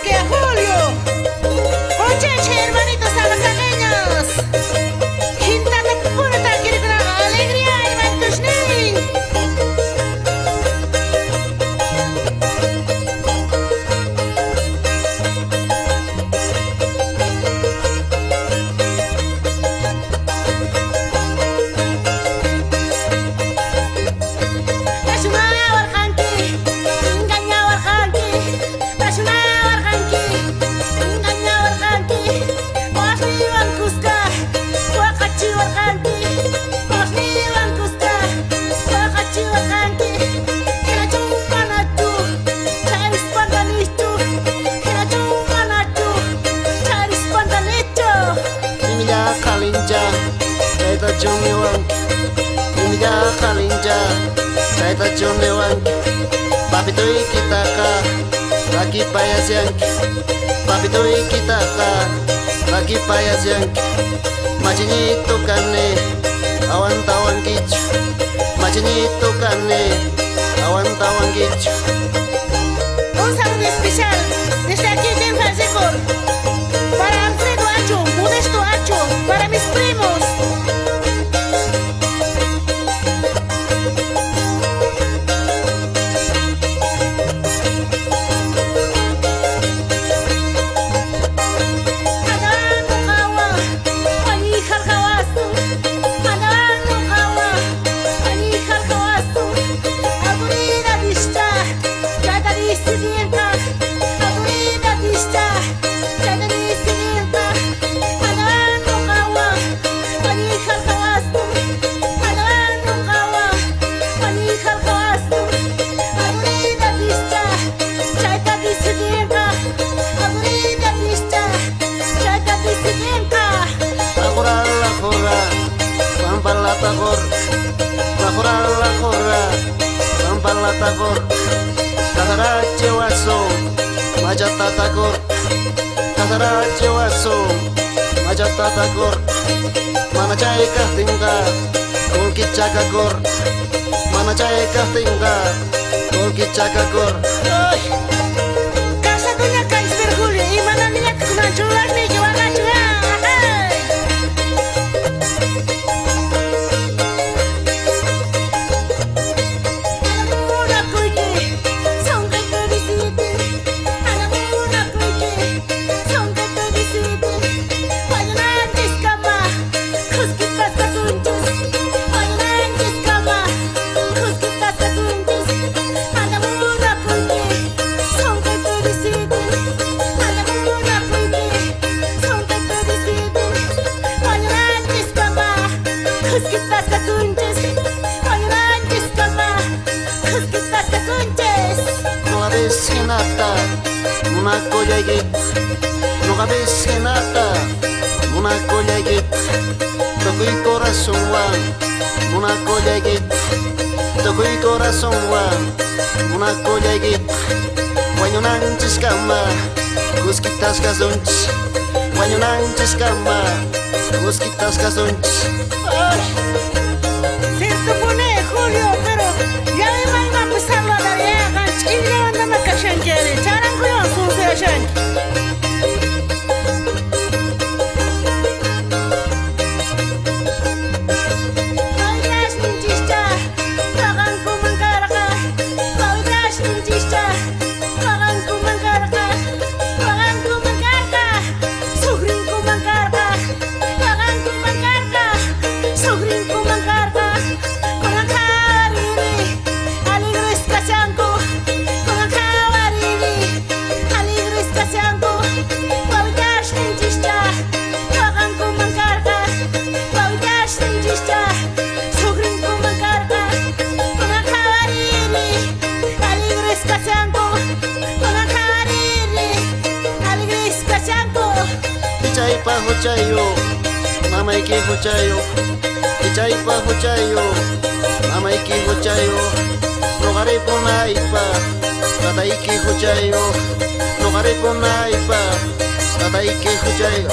que a Julio. Oye, hermanitos tabasaleños. Quintana pura quiere con alegría, hermanitos nin. Juniwan, India Kalinja, Saita Juniwan, Papitui Kitaka, Lagi Payas yang, Papitui Kitaka, Lagi Payas yang, Majini Tukane, Awan Tawan Gicu, Majini Tukane, Awan Tawan Gicu. Un saludo especial desde aquí de Falsecor para Alfredo Acho, Modesto Acho, para mis primos. Tagor, Kasara Cewaso, Majata Tagor, Kasara Cewaso, Majata Tagor, Mana Cai Kahtingga, Kulki Cakagor, Mana Cai Kahtingga, Kulki Cakagor. Casa Doña Caisper Julio, y mana niña que una chula ni que va a Una college, no cabes nada, una college, toco y corazón one, una college, toco y corazón one, una college, guayo nanches cama, cusquitas casonch, guayo nanches cama, cusquitas casonch. Se pone Julio, pero ya me van a empezar la tarea, y ya van a me cachan quiere, charan cuyo su se cachan. Hucayo, mama iki hucayo, icaipa hucayo, mama iki hucayo, logare ponaipa, tata iki hucayo, logare ponaipa, tata iki hucayo.